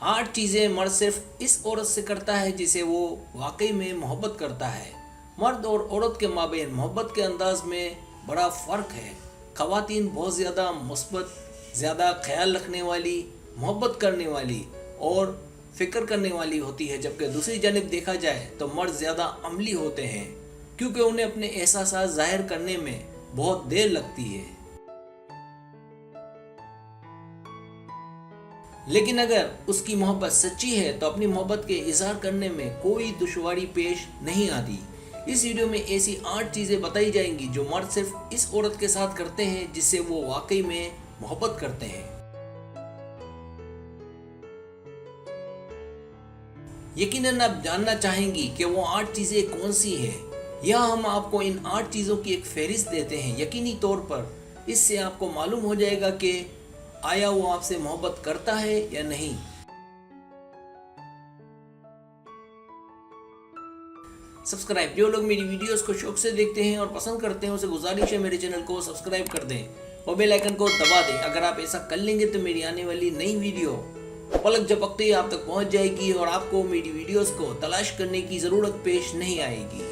8 چیزیں مرد صرف اس عورت سے کرتا ہے جسے وہ واقعی میں محبت کرتا ہے۔ مرد اور عورت کے مابین محبت کے انداز میں بڑا فرق ہے۔ خواتین بہت زیادہ مثبت، زیادہ خیال رکھنے والی، محبت کرنے والی اور فکر کرنے والی ہوتی ہے، جبکہ دوسری جانب دیکھا جائے تو مرد زیادہ عملی ہوتے ہیں، کیونکہ انہیں اپنے احساسات ظاہر کرنے میں بہت دیر لگتی ہے۔ لیکن اگر اس کی محبت سچی ہے تو اپنی محبت کے اظہار کرنے میں کوئی دشواری پیش نہیں آتی۔ اس ویڈیو میں ایسی 8 چیزیں بتائی جائیں گی جو مرد صرف اس عورت کے ساتھ کرتے ہیں جس سے وہ واقعی میں محبت کرتے ہیں۔ یقیناً آپ جاننا چاہیں گی کہ وہ 8 چیزیں کون سی ہیں۔ یہاں ہم آپ کو ان 8 چیزوں کی ایک فہرست دیتے ہیں۔ یقینی طور پر اس سے آپ کو معلوم ہو جائے گا کہ آیا وہ آپ سے محبت کرتا ہے یا نہیں۔ سبسکرائب، جو لوگ میری ویڈیوز کو شوق سے دیکھتے ہیں اور پسند کرتے ہیں اسے گزارش ہے میرے چینل کو سبسکرائب کر دیں اور بیل آئیکن کو دبا دیں۔ اگر آپ ایسا کر لیں گے تو میری آنے والی نئی ویڈیو پلک جھپکتے ہی آپ تک پہنچ جائے گی اور آپ کو میری ویڈیوز کو تلاش کرنے کی ضرورت پیش نہیں آئے گی۔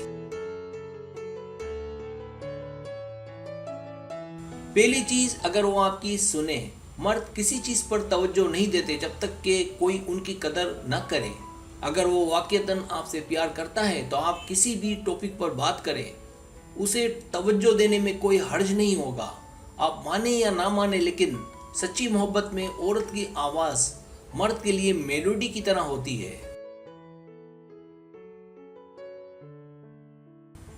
پہلی چیز، اگر وہ آپ کی سنے۔ مرد کسی چیز پر توجہ نہیں دیتے جب تک کہ کوئی ان کی قدر نہ کرے۔ اگر وہ واقعتاً آپ سے پیار کرتا ہے تو آپ کسی بھی ٹاپک پر بات کریں، اسے توجہ دینے میں کوئی حرج نہیں ہوگا۔ آپ مانیں یا نہ مانیں، لیکن سچی محبت میں عورت کی آواز مرد کے لیے میلوڈی کی طرح ہوتی ہے۔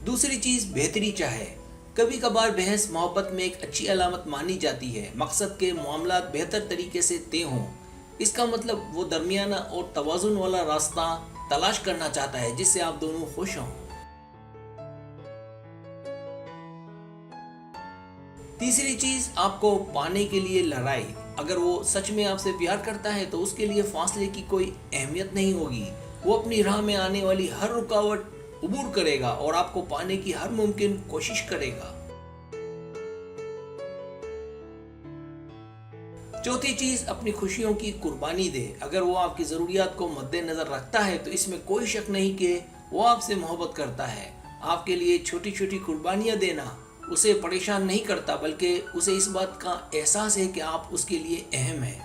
دوسری چیز، بہتری چاہے۔ کبھی کبھار بحث محبت میں ایک اچھی علامت مانی جاتی ہے۔ مقصد کے معاملات بہتر طریقے سے طے ہوں۔ اس کا مطلب وہ درمیانہ اور توازن والا راستہ تلاش کرنا چاہتا ہے جس سے آپ دونوں خوش ہوں۔ تیسری چیز، آپ کو پانے کے لیے لڑائی۔ اگر وہ سچ میں آپ سے پیار کرتا ہے تو اس کے لیے فاصلے کی کوئی اہمیت نہیں ہوگی۔ وہ اپنی راہ میں آنے والی ہر رکاوٹ عبور کرے گا اور آپ کو پانے کی ہر ممکن کوشش کرے گا۔ چوتھی چیز، اپنی خوشیوں کی قربانی دے۔ اگر وہ آپ کی ضروریات کو مد نظر رکھتا ہے تو اس میں کوئی شک نہیں کہ وہ آپ سے محبت کرتا ہے۔ آپ کے لیے چھوٹی چھوٹی قربانیاں دینا اسے پریشان نہیں کرتا، بلکہ اسے اس بات کا احساس ہے کہ آپ اس کے لیے اہم ہیں۔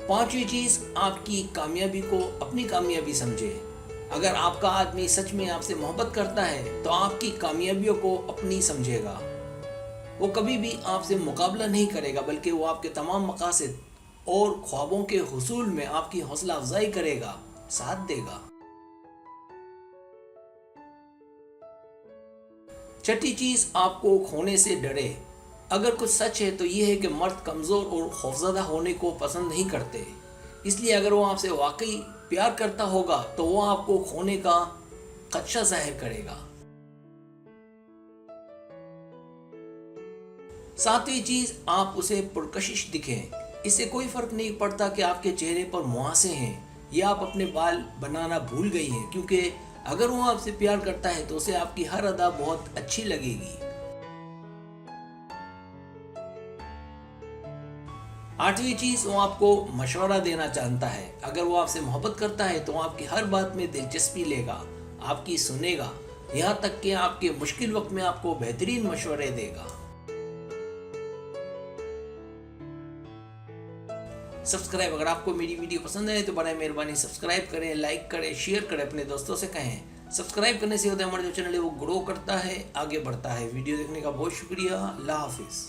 پانچویں چیز، آپ کی کامیابی کو اپنی کامیابی سمجھے۔ اگر آپ کا آدمی سچ میں آپ سے محبت کرتا ہے تو آپ کی کامیابیوں کو اپنی سمجھے گا۔ وہ کبھی بھی آپ سے مقابلہ نہیں کرے گا، بلکہ وہ آپ کے تمام مقاصد اور خوابوں کے حصول میں آپ کی حوصلہ افزائی کرے گا، ساتھ دے گا۔ چھٹی چیز، آپ کو کھونے سے ڈرے۔ اگر کچھ سچ ہے تو یہ ہے کہ مرد کمزور اور خوفزدہ ہونے کو پسند نہیں کرتے، اس لیے اگر وہ آپ سے واقعی پیار کرتا ہوگا تو وہ آپ کو کھونے کا خدشہ ظاہر کرے گا۔ ساتویں چیز، آپ اسے پرکشش دکھیں۔ اس سے کوئی فرق نہیں پڑتا کہ آپ کے چہرے پر مہاسے ہیں یا آپ اپنے بال بنانا بھول گئی ہیں، کیونکہ اگر وہ آپ سے پیار کرتا ہے تو اسے آپ کی ہر ادا بہت اچھی لگے گی۔ آٹھویں چیز، وہ آپ کو مشورہ دینا جانتا ہے۔ اگر وہ آپ سے محبت کرتا ہے تو وہ آپ کی ہر بات میں دلچسپی لے گا، آپ کی سنے گا، یہاں تک کہ آپ کے مشکل وقت میں آپ کو بہترین مشورے دے گا۔ سبسکرائب، اگر آپ کو میری ویڈیو پسند آئے تو برائے مہربانی سبسکرائب کریں، لائک کریں، شیئر کریں، اپنے دوستوں سے کہیں۔ سبسکرائب کرنے سے ہوتا ہے ہمارا جو چینل ہے وہ گرو کرتا ہے، آگے بڑھتا ہے۔ ویڈیو دیکھنے کا بہت شکریہ۔ اللہ حافظ۔